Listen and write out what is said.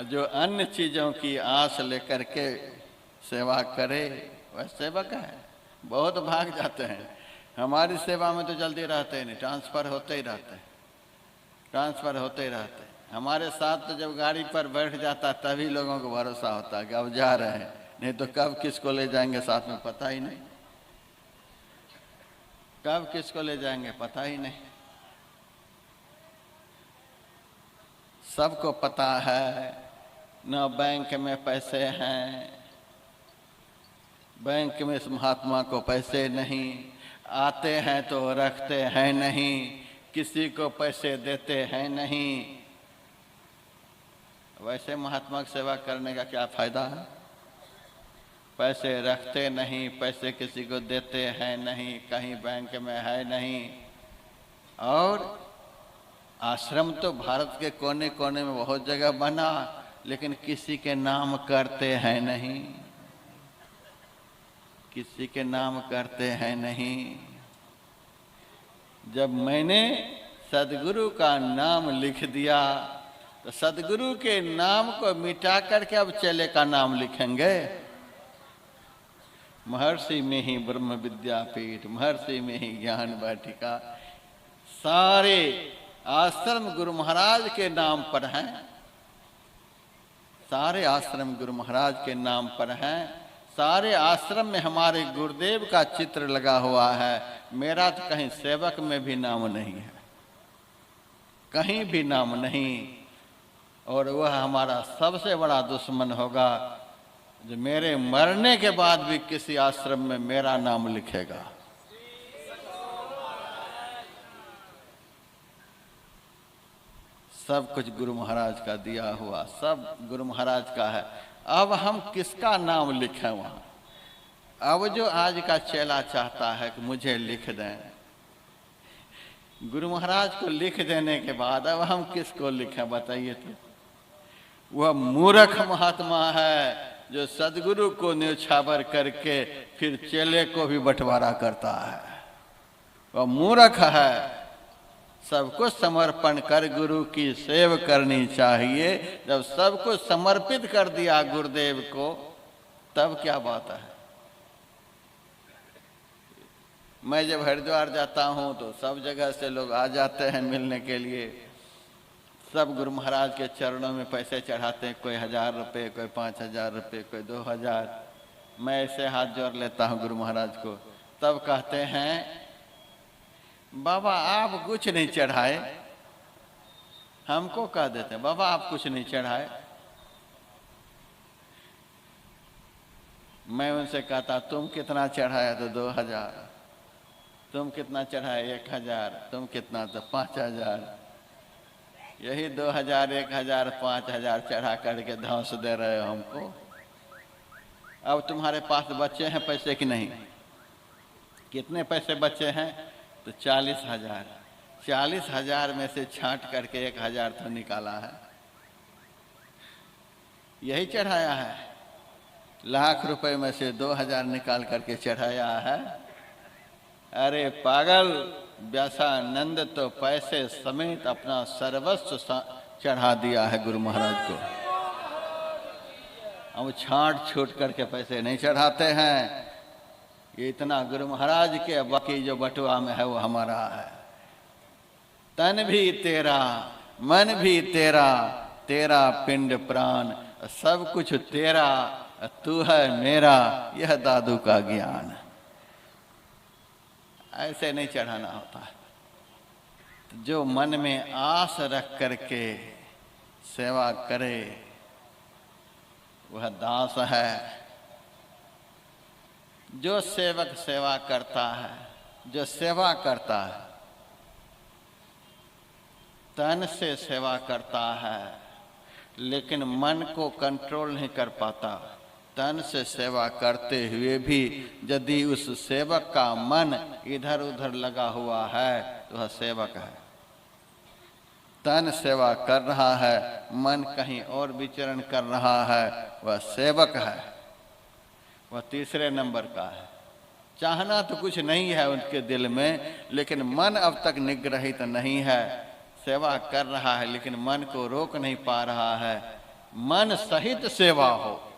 जो अन्य चीज़ों की आस लेकर के सेवा करे वह सेवक है। बहुत भाग जाते हैं, हमारी सेवा में तो जल्दी रहते ही नहीं, ट्रांसफ़र होते ही रहते हैं, ट्रांसफ़र होते ही रहते हैं। हमारे साथ तो जब गाड़ी पर बैठ जाता तभी लोगों को भरोसा होता है कि अब जा रहे हैं, नहीं तो कब किसको ले जाएंगे साथ में पता ही नहीं, कब किसको ले जाएंगे पता ही नहीं। सबको पता है न बैंक में पैसे हैं, बैंक में इस महात्मा को पैसे नहीं, आते हैं तो रखते हैं नहीं, किसी को पैसे देते हैं नहीं। वैसे महात्मा की सेवा करने का क्या फायदा है? पैसे रखते नहीं, पैसे किसी को देते हैं नहीं, कहीं बैंक में है नहीं। और आश्रम तो भारत के कोने कोने में बहुत जगह बना, लेकिन किसी के नाम करते हैं नहीं, किसी के नाम करते हैं नहीं। जब मैंने सदगुरु का नाम लिख दिया तो सदगुरु के नाम को मिटा करके अब चेले का नाम लिखेंगे। महर्षि में ही ब्रह्म विद्यापीठ, महर्षि में ही ज्ञान वाटिका, सारे आश्रम गुरु महाराज के नाम पर हैं, सारे आश्रम गुरु महाराज के नाम पर हैं। सारे आश्रम में हमारे गुरुदेव का चित्र लगा हुआ है। मेरा तो कहीं सेवक में भी नाम नहीं है, कहीं भी नाम नहीं। और वह हमारा सबसे बड़ा दुश्मन होगा जो मेरे मरने के बाद भी किसी आश्रम में मेरा नाम लिखेगा। सब कुछ गुरु महाराज का दिया हुआ, सब गुरु महाराज का है। अब हम किसका नाम लिखें वहाँ? अब जो आज का चेला चाहता है कि मुझे लिख दें, गुरु महाराज को लिख देने के बाद अब हम किसको लिखें बताइए? तो वह मूर्ख महात्मा है जो सदगुरु को न्योछावर करके फिर चेले को भी बंटवारा करता है। वह मूर्ख है। सबको समर्पण कर गुरु की सेवा करनी चाहिए। जब सबको समर्पित कर दिया गुरुदेव को, तब क्या बात है? मैं जब हरिद्वार जाता हूँ तो सब जगह से लोग आ जाते हैं मिलने के लिए। सब गुरु महाराज के चरणों में पैसे चढ़ाते हैं, कोई 1000 रुपये, कोई 5000 रुपये, कोई 2000। मैं ऐसे हाथ जोड़ लेता हूँ गुरु महाराज को। तब कहते हैं, बाबा आप कुछ नहीं चढ़ाए। हमको कह देते हैं, बाबा आप कुछ नहीं चढ़ाए। मैं उनसे कहता, तुम कितना चढ़ाया? तो 2000। तुम कितना चढ़ाए? 1000। तुम कितना? तो 5000। यही 2000, 1000, 5000 चढ़ा करके धौंस दे रहे हो हमको। अब तुम्हारे पास बच्चे हैं पैसे कि नहीं? कितने पैसे बचे हैं? तो 40,000। 40,000 में से छांट करके 1000 तो निकाला है, यही चढ़ाया है। लाख रुपए में से 2000 निकाल करके चढ़ाया है। अरे पागल व्यासानंद तो पैसे समेत अपना सर्वस्व चढ़ा दिया है गुरु महाराज को। हम छांट छूट करके पैसे नहीं चढ़ाते हैं। ये इतना गुरु महाराज के, बाकी जो बटुआ में है वो हमारा है। तन भी तेरा, मन भी तेरा, तेरा पिंड प्राण, सब कुछ तेरा, तू है मेरा, यह दादू का ज्ञान। ऐसे नहीं चढ़ाना होता है। जो मन में आस रख करके सेवा करे वह दास है। जो सेवक सेवा करता है, जो सेवा करता है, तन से सेवा करता है, लेकिन मन को कंट्रोल नहीं कर पाता। तन से सेवा करते हुए भी यदि उस सेवक का मन इधर उधर लगा हुआ है तो वह सेवक है। तन सेवा कर रहा है, मन कहीं और विचरण कर रहा है, वह सेवक है। वह तीसरे नंबर का है। चाहना तो कुछ नहीं है उनके दिल में, लेकिन मन अब तक निग्रहित नहीं है। सेवा कर रहा है लेकिन मन को रोक नहीं पा रहा है। मन सहित सेवा हो।